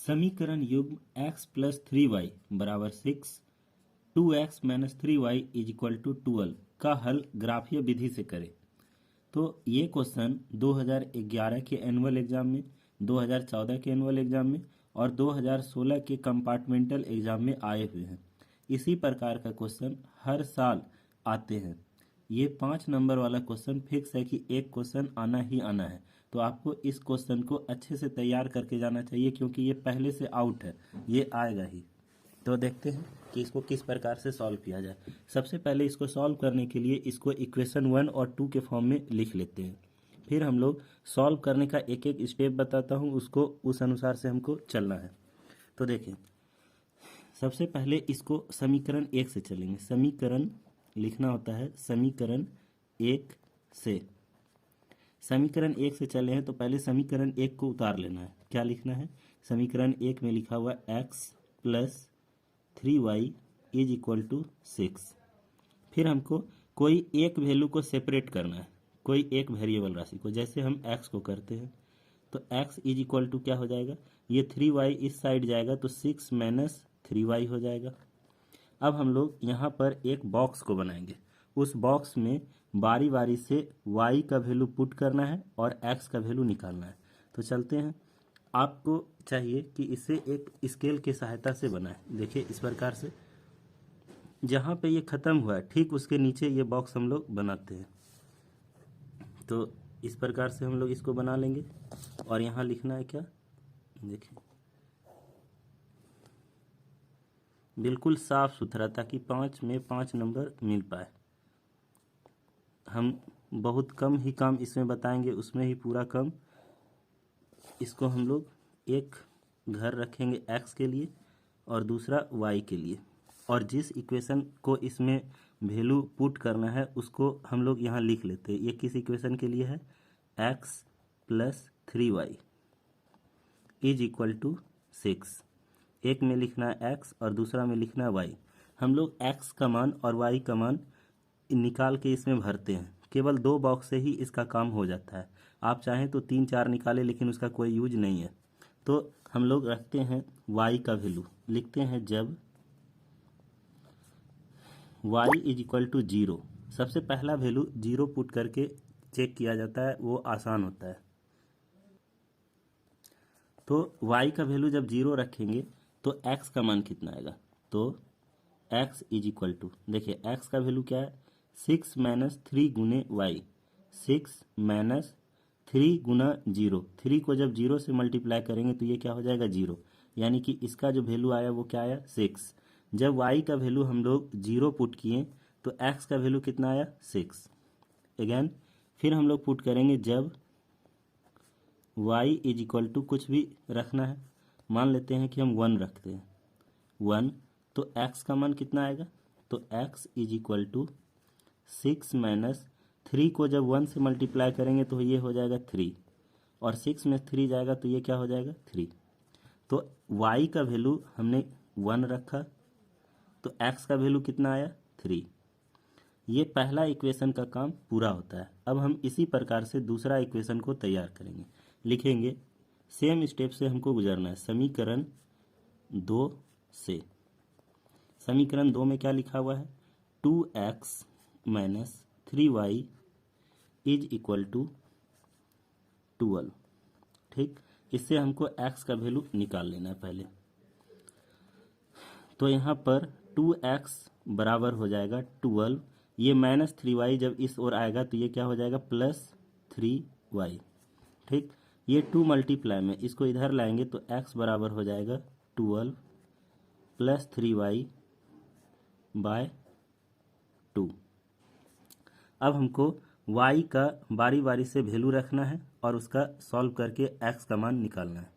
समीकरण युग्म x plus 3y बराबर 6, 2x minus 3y is equal to 12 का हल ग्राफीय विधि से करें। तो ये क्वेश्चन 2011 के एनुअल एग्जाम में, 2014 के एनुअल एग्जाम में और 2016 के कंपार्टमेंटल एग्जाम में आए हुए हैं। इसी प्रकार का क्वेश्चन हर साल आते हैं। ये 5 नंबर वाला क्वेश्चन फिक्स है कि एक क्वेश्चन आना ही आना है। तो आपको इस क्वेश्चन को अच्छे से तैयार करके जाना चाहिए, क्योंकि ये पहले से आउट है, ये आएगा ही। तो देखते हैं कि इसको किस प्रकार से सॉल्व किया जाए। सबसे पहले इसको सॉल्व करने के लिए इसको इक्वेशन 1 और 2 के फॉर्म में लिख लेते हैं। फिर हम लोग सॉल्व करने का एक एक स्टेप बताता हूँ, उसको उस अनुसार से हमको चलना है। तो देखिए, सबसे पहले इसको समीकरण 1 से चलेंगे। समीकरण लिखना होता है समीकरण 1 से। समीकरण 1 से चले हैं तो पहले समीकरण 1 को उतार लेना है। क्या लिखना है? समीकरण 1 में लिखा हुआ x plus 3y is equal to 6। फिर हमको कोई एक वैल्यू को सेपरेट करना है, कोई एक वेरिएबल राशि को। जैसे हम x को करते हैं तो x इज इक्वल टू क्या हो जाएगा, ये 3y इस साइड जाएगा तो 6 माइनस 3y हो जाएगा। अब हम लोग यहाँ पर एक बॉक्स को बनाएंगे। उस बॉक्स में बारी बारी से y का वैल्यू पुट करना है और x का वैल्यू निकालना है। तो चलते हैं। आपको चाहिए कि इसे एक स्केल की सहायता से बनाएं। देखिए इस प्रकार से, जहाँ पे ये ख़त्म हुआ है ठीक उसके नीचे ये बॉक्स हम लोग बनाते हैं। तो इस प्रकार से हम लोग इसको बना लेंगे और यहाँ लिखना है क्या, देखिए बिल्कुल साफ सुथरा, ताकि 5 में 5 नंबर मिल पाए। हम बहुत कम ही काम इसमें बताएंगे, उसमें ही पूरा कम। इसको हम लोग एक घर रखेंगे x के लिए और दूसरा y के लिए, और जिस इक्वेशन को इसमें वैल्यू पुट करना है उसको हम लोग यहाँ लिख लेते हैं। ये किस इक्वेशन के लिए है? x plus 3y is equal to 6। एक में लिखना है x और दूसरा में लिखना है y। हम लोग x का मान और y का मान निकाल के इसमें भरते हैं। केवल 2 बॉक्स से ही इसका काम हो जाता है। आप चाहें तो 3-4 निकालें, लेकिन उसका कोई यूज नहीं है। तो हम लोग रखते हैं y का वैल्यू, लिखते हैं जब y इज इक्वल टू 0। सबसे पहला वैल्यू 0 पुट करके चेक किया जाता है, वो आसान होता है। तो y का वैल्यू जब 0 रखेंगे तो x का मान कितना आएगा? तो x इज इक्वल टू, देखिए x का वैल्यू क्या है, 6 माइनस 3 गुने y। 6 माइनस 3 गुना 0, 3 को जब 0 से मल्टीप्लाई करेंगे तो ये क्या हो जाएगा, 0। यानी कि इसका जो वैल्यू आया वो क्या आया, 6। जब y का वैल्यू हम लोग 0 पुट किए तो x का वैल्यू कितना आया, 6। अगेन फिर हम लोग पुट करेंगे जब y इज इक्वल टू, कुछ भी रखना है, मान लेते हैं कि हम 1 रखते हैं, 1। तो x का मान कितना आएगा, तो x is equal to 6 minus 3 को जब 1 से मल्टीप्लाई करेंगे तो ये हो जाएगा 3, और 6 में 3 जाएगा तो ये क्या हो जाएगा, 3। तो y का वैल्यू हमने 1 रखा तो x का वैल्यू कितना आया, 3। ये पहला इक्वेशन का काम पूरा होता है। अब हम इसी प्रकार से दूसरा इक्वेशन को तैयार करेंगे। लिखेंगे, सेम स्टेप से हमको गुजरना है। समीकरण 2 से, समीकरण 2 में क्या लिखा हुआ है, 2x minus 3y is equal to 12। ठीक, इससे हमको x का वैल्यू निकाल लेना है पहले। तो यहाँ पर 2x बराबर हो जाएगा 12, ये माइनस 3y जब इस ओर आएगा तो ये क्या हो जाएगा, प्लस 3y। ठीक, ये 2 मल्टीप्लाई में इसको इधर लाएंगे तो x बराबर हो जाएगा 12 प्लस 3y बाय 2। अब हमको y का बारी बारी से वैल्यू रखना है और उसका सॉल्व करके x का मान निकालना है।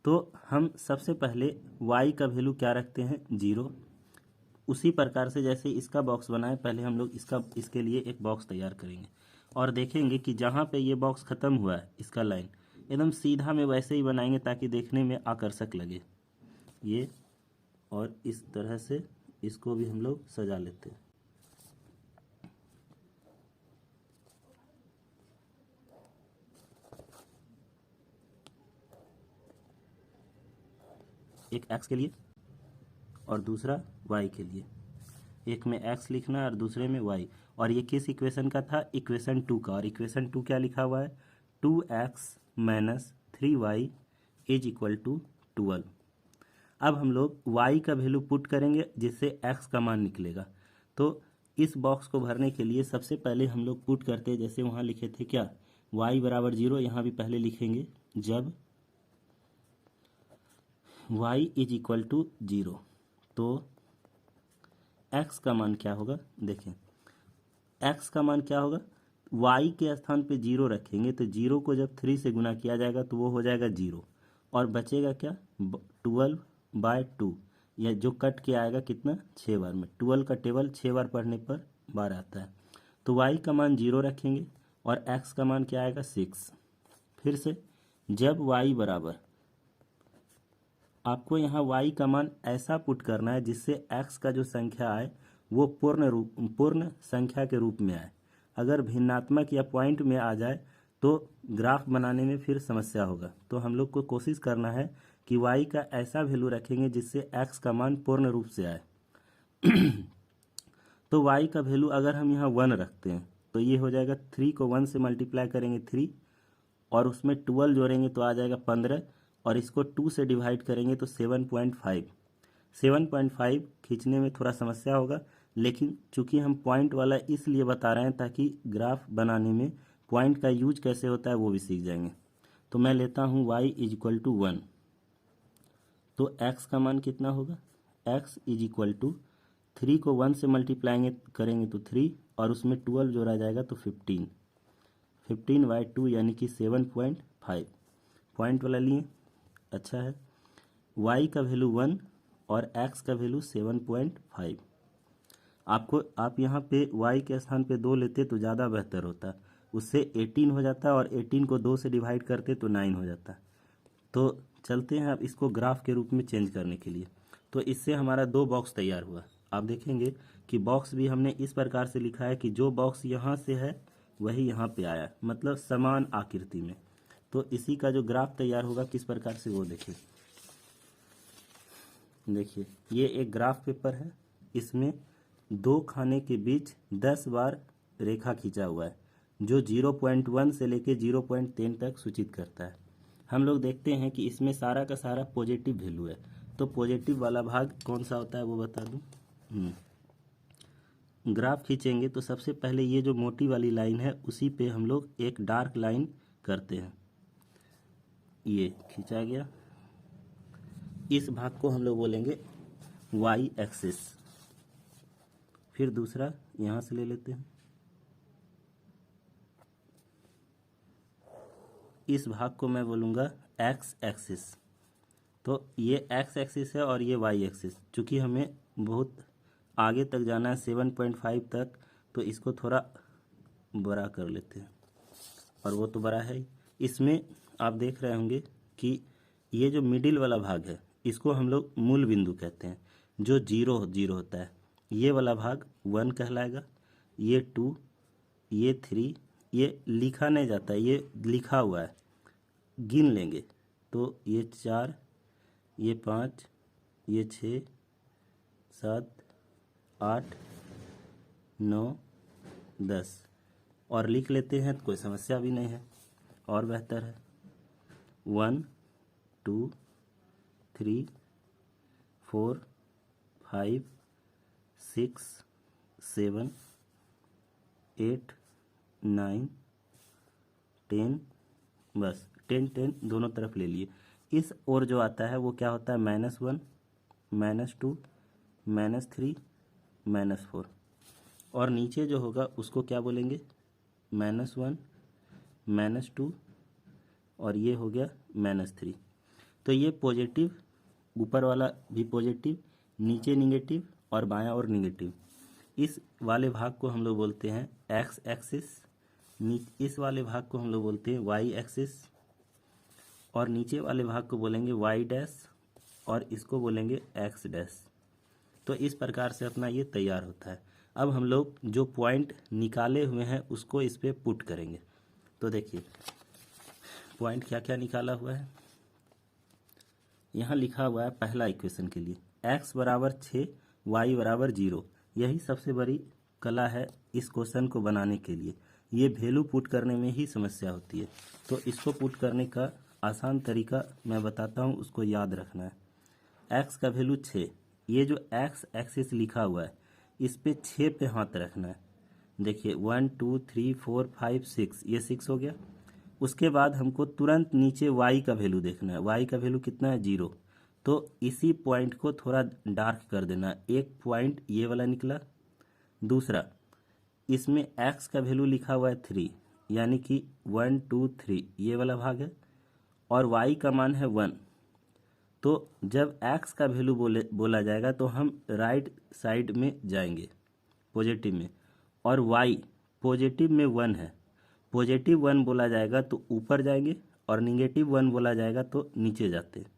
तो हम सबसे पहले y का वैल्यू क्या रखते हैं, 0। उसी प्रकार से जैसे इसका बॉक्स बनाए, पहले हम लोग इसके लिए एक बॉक्स तैयार करेंगे और देखेंगे कि जहाँ पे ये बॉक्स ख़त्म हुआ है, इसका लाइन एकदम सीधा में वैसे ही बनाएंगे ताकि देखने में आकर्षक लगे ये। और इस तरह से इसको भी हम लोग सजा लेते हैं। एक x के लिए और दूसरा y के लिए। एक में x लिखना है और दूसरे में y। और ये किस इक्वेशन का था? इक्वेशन 2 का। और इक्वेशन 2 क्या लिखा हुआ है? 2x minus 3y is equal to 12। अब हम लोग y का वैल्यू पुट करेंगे जिससे x का मान निकलेगा। तो इस बॉक्स को भरने के लिए सबसे पहले हम लोग पुट करते हैं, जैसे वहाँ लिखे थे क्या, y बराबर 0, यहाँ भी पहले लिखेंगे जब y इज इक्वल टू 0 तो x का मान क्या होगा? देखें x का मान क्या होगा, y के स्थान पे 0 रखेंगे तो 0 को जब 3 से गुना किया जाएगा तो वो हो जाएगा 0 और बचेगा क्या, 12/2। यह जो कट के आएगा कितना, 6 बार में। 12 का टेबल 6 बार पढ़ने पर 12 आता है। तो y का मान 0 रखेंगे और x का मान क्या आएगा, 6। फिर से जब y बराबर, आपको यहाँ y का मान ऐसा पुट करना है जिससे x का जो संख्या आए वो पूर्ण संख्या के रूप में आए। अगर भिन्नात्मक या पॉइंट में आ जाए तो ग्राफ बनाने में फिर समस्या होगा। तो हम लोग को कोशिश करना है कि y का ऐसा वैल्यू रखेंगे जिससे x का मान पूर्ण रूप से आए। तो y का वैल्यू अगर हम यहाँ 1 रखते हैं तो ये हो जाएगा, 3 को 1 से मल्टीप्लाई करेंगे 3 और उसमें 12 जोड़ेंगे तो आ जाएगा 15 और इसको 2 से डिवाइड करेंगे तो 7.5। 7.5 खींचने में थोड़ा समस्या होगा, लेकिन चूंकि हम पॉइंट वाला इसलिए बता रहे हैं ताकि ग्राफ बनाने में पॉइंट का यूज कैसे होता है वो भी सीख जाएंगे। तो मैं लेता हूँ y इज इक्वल टू 1, तो x का मान कितना होगा, x इज इक्वल टू 3 को 1 से मल्टीप्लाई करेंगे तो 3 और उसमें 12 जोड़ा जाएगा तो 15/2 यानी कि 7.5। पॉइंट वाला लिए, अच्छा है। y का वैल्यू 1 और x का वैल्यू 7.5। आप यहाँ पे y के स्थान पे 2 लेते तो ज़्यादा बेहतर होता, उससे 18 हो जाता और 18 को 2 से डिवाइड करते तो 9 हो जाता। तो चलते हैं अब इसको ग्राफ के रूप में चेंज करने के लिए। तो इससे हमारा 2 बॉक्स तैयार हुआ। आप देखेंगे कि बॉक्स भी हमने इस प्रकार से लिखा है कि जो बॉक्स यहाँ से है वही यहाँ पे आया, मतलब समान आकृति में। तो इसी का जो ग्राफ तैयार होगा किस प्रकार से वो देखिए ये एक ग्राफ पेपर है, इसमें 2 खाने के बीच 10 बार रेखा खींचा हुआ है जो 0.1 से लेके 0.10 तक सूचित करता है। हम लोग देखते हैं कि इसमें सारा का सारा पॉजिटिव वैल्यू है। तो पॉजिटिव वाला भाग कौन सा होता है वो बता दूं। ग्राफ खींचेंगे तो सबसे पहले ये जो मोटी वाली लाइन है उसी पे हम लोग एक डार्क लाइन करते हैं। ये खींचा गया, इस भाग को हम लोग बोलेंगे y एक्सिस। फिर दूसरा यहाँ से ले लेते हैं, इस भाग को मैं बोलूँगा x एक्सिस। तो ये x एक्सिस है और ये y एक्सिस। चूँकि हमें बहुत आगे तक जाना है 7.5 तक, तो इसको थोड़ा बड़ा कर लेते हैं, और वो तो बड़ा है ही। इसमें आप देख रहे होंगे कि ये जो मिडिल वाला भाग है इसको हम लोग मूल बिंदु कहते हैं, जो 0 होता है। ये वाला भाग 1 कहलाएगा, ये 2, ये 3, ये लिखा नहीं जाता, ये लिखा हुआ है, गिन लेंगे तो ये 4, ये 5, ये 6, 7, 8, 9, 10 और लिख लेते हैं तो कोई समस्या भी नहीं है और बेहतर है। 1, 2, 3, 4, 5, 6, 7, 8, 9, 10, बस 10 दोनों तरफ ले लिए। इस और जो आता है वो क्या होता है, -1, -2, -3, -4। और नीचे जो होगा उसको क्या बोलेंगे, -1, -2 और ये हो गया -3। तो ये पॉजिटिव, ऊपर वाला भी पॉजिटिव, नीचे निगेटिव और बायां और निगेटिव। इस वाले भाग को हम लोग बोलते हैं x एक्सिस, इस वाले भाग को हम लोग बोलते हैं y एक्सिस, और नीचे वाले भाग को बोलेंगे y डैश और इसको बोलेंगे x डैश। तो इस प्रकार से अपना ये तैयार होता है। अब हम लोग जो पॉइंट निकाले हुए हैं उसको इस पर पुट करेंगे। तो देखिए पॉइंट क्या क्या निकाला हुआ है, यहाँ लिखा हुआ है पहला इक्वेशन के लिए x बराबर 6 y बराबर 0। यही सबसे बड़ी कला है इस क्वेश्चन को बनाने के लिए। ये वैल्यू पुट करने में ही समस्या होती है। तो इसको पुट करने का आसान तरीका मैं बताता हूँ, उसको याद रखना है। x का वैल्यू 6, ये जो x एक्सिस लिखा हुआ है इस पे 6 पे हाथ रखना है। देखिए 1 2 3 4 5 6, ये 6 हो गया। उसके बाद हमको तुरंत नीचे y का वैल्यू देखना है। y का वैल्यू कितना है? 0। तो इसी पॉइंट को थोड़ा डार्क कर देना। एक पॉइंट ये वाला निकला। दूसरा, इसमें x का वैल्यू लिखा हुआ है 3, यानी कि 1 2 3 ये वाला भाग है, और y का मान है 1। तो जब x का वैल्यू बोला जाएगा तो हम राइट साइड में जाएंगे पॉजिटिव में, और y पॉजिटिव में 1 है। पॉजिटिव 1 बोला जाएगा तो ऊपर जाएंगे, और निगेटिव 1 बोला जाएगा तो नीचे जाते हैं।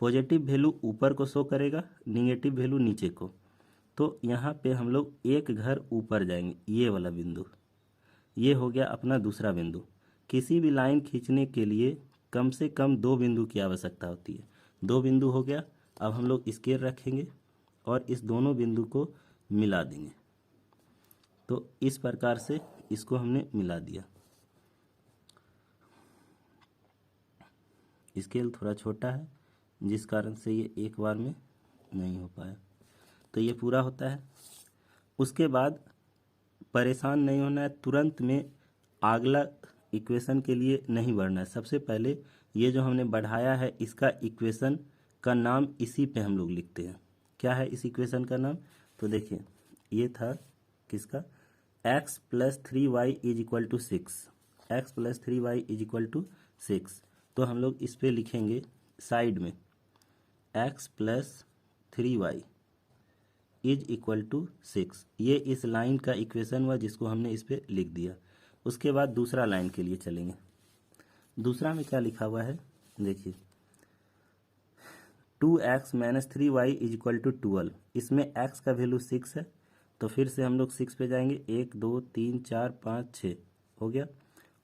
पॉजिटिव वैल्यू ऊपर को शो करेगा, निगेटिव वैल्यू नीचे को। तो यहाँ पे हम लोग एक घर ऊपर जाएंगे, ये वाला बिंदु। ये हो गया अपना दूसरा बिंदु। किसी भी लाइन खींचने के लिए कम से कम 2 बिंदु की आवश्यकता होती है। 2 बिंदु हो गया। अब हम लोग स्केल रखेंगे और इस दोनों बिंदु को मिला देंगे। तो इस प्रकार से इसको हमने मिला दिया। स्केल थोड़ा छोटा है जिस कारण से ये एक बार में नहीं हो पाया। तो ये पूरा होता है। उसके बाद परेशान नहीं होना है, तुरंत में अगला इक्वेशन के लिए नहीं बढ़ना है। सबसे पहले ये जो हमने बढ़ाया है इसका इक्वेशन का नाम इसी पे हम लोग लिखते हैं। क्या है इस इक्वेशन का नाम? तो देखिए ये था किसका, x plus 3y is equal to 6। X plus 3y is equal to 6। तो हम लोग इस पे लिखेंगे साइड में x plus 3y is equal to 6। ये इस लाइन का इक्वेशन हुआ जिसको हमने इस पे लिख दिया। उसके बाद दूसरा लाइन के लिए चलेंगे। दूसरा में क्या लिखा हुआ है देखिए, 2x minus 3y is equal to 12। इसमें x का वैल्यू 6 है, तो फिर से हम लोग 6 पे जाएंगे। 1 2 3 4 5 6 हो गया।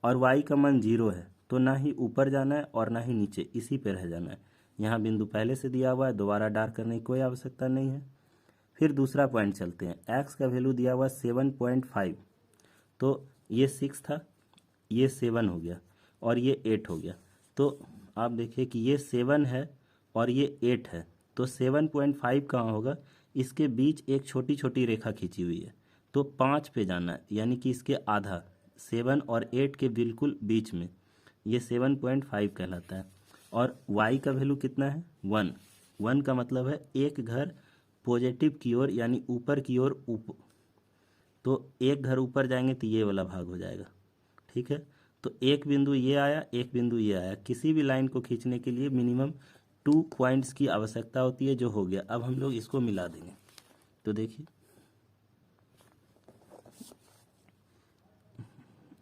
और y का मान 0 है, तो ना ही ऊपर जाना है और ना ही नीचे, इसी पे रह जाना है। यहाँ बिंदु पहले से दिया हुआ है, दोबारा डार्क करने की कोई आवश्यकता नहीं है। फिर दूसरा पॉइंट चलते हैं। x का वैल्यू दिया हुआ 7.5, तो ये 6 था, ये 7 हो गया और ये 8 हो गया। तो आप देखिए कि ये 7 है और ये 8 है, तो 7.5 कहाँ होगा? इसके बीच एक छोटी छोटी रेखा खींची हुई है, तो 5 पे जाना है, यानी कि इसके आधा, 7 और 8 के बिल्कुल बीच में, ये 7.5 कहलाता है। और y का वैल्यू कितना है? 1। 1 का मतलब है एक घर पॉजिटिव की ओर, यानी ऊपर की ओर ऊपर। तो एक घर ऊपर जाएंगे तो ये वाला भाग हो जाएगा। ठीक है, तो एक बिंदु ये आया, एक बिंदु ये आया। किसी भी लाइन को खींचने के लिए मिनिमम 2 पॉइंट्स की आवश्यकता होती है, जो हो गया। अब हम लोग इसको मिला देंगे। तो देखिए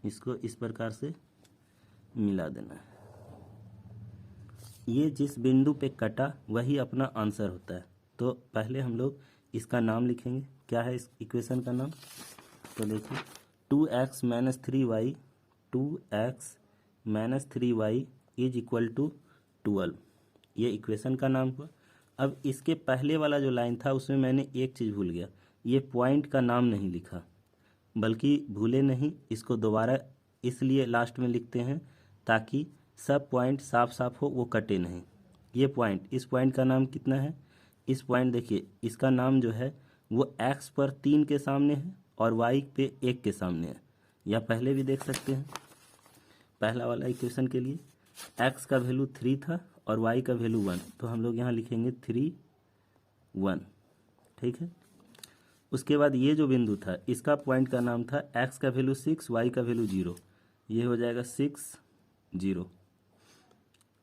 इसको इस प्रकार से मिला देना है। ये जिस बिंदु पे कटा वही अपना आंसर होता है। तो पहले हम लोग इसका नाम लिखेंगे। क्या है इस इक्वेशन का नाम? तो देखिए 2x minus 3y, 2x minus 3y is equal to 12, ये इक्वेशन का नाम हुआ। अब इसके पहले वाला जो लाइन था उसमें मैंने एक चीज़ भूल गया, ये पॉइंट का नाम नहीं लिखा। बल्कि भूले नहीं, इसको दोबारा इसलिए लास्ट में लिखते हैं ताकि सब पॉइंट साफ साफ हो, वो कटे नहीं। ये पॉइंट, इस पॉइंट का नाम कितना है? इस पॉइंट देखिए, इसका नाम जो है वो x पर 3 के सामने है और y पे 1 के सामने है। या पहले भी देख सकते हैं, पहला वाला इक्वेशन के लिए x का वैल्यू 3 था और y का वैल्यू 1, तो हम लोग यहाँ लिखेंगे 3 1। ठीक है, उसके बाद ये जो बिंदु था इसका पॉइंट का नाम था x का वैल्यू 6, y का वैल्यू 0, ये हो जाएगा 6 0।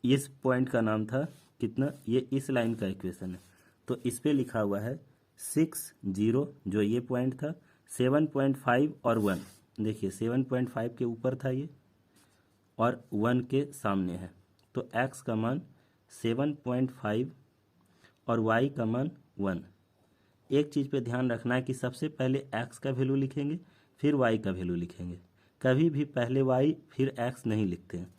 इस पॉइंट का नाम था कितना? ये इस लाइन का इक्वेशन है, तो इस पे लिखा हुआ है 6 0, जो ये पॉइंट था, 7.5 और 1। देखिए 7.5 के ऊपर था ये और 1 के सामने है, तो x का मान 7.5 और y का मान 1। एक चीज़ पे ध्यान रखना है कि सबसे पहले x का वैल्यू लिखेंगे फिर y का वैल्यू लिखेंगे, कभी भी पहले y फिर x नहीं लिखते हैं।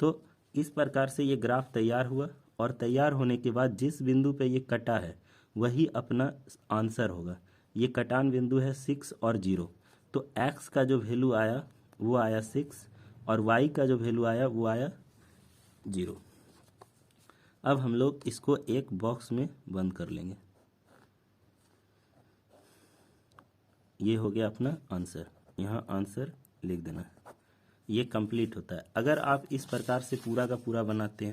तो इस प्रकार से ये ग्राफ तैयार हुआ और तैयार होने के बाद जिस बिंदु पे ये कटा है वही अपना आंसर होगा। ये कटान बिंदु है 6 और 0। तो x का जो वैल्यू आया वो आया 6 और y का जो वैल्यू आया वो आया 0। अब हम लोग इसको एक बॉक्स में बंद कर लेंगे। ये हो गया अपना आंसर, यहाँ आंसर लिख देना। ये कंप्लीट होता है। अगर आप इस प्रकार से पूरा का पूरा बनाते हैं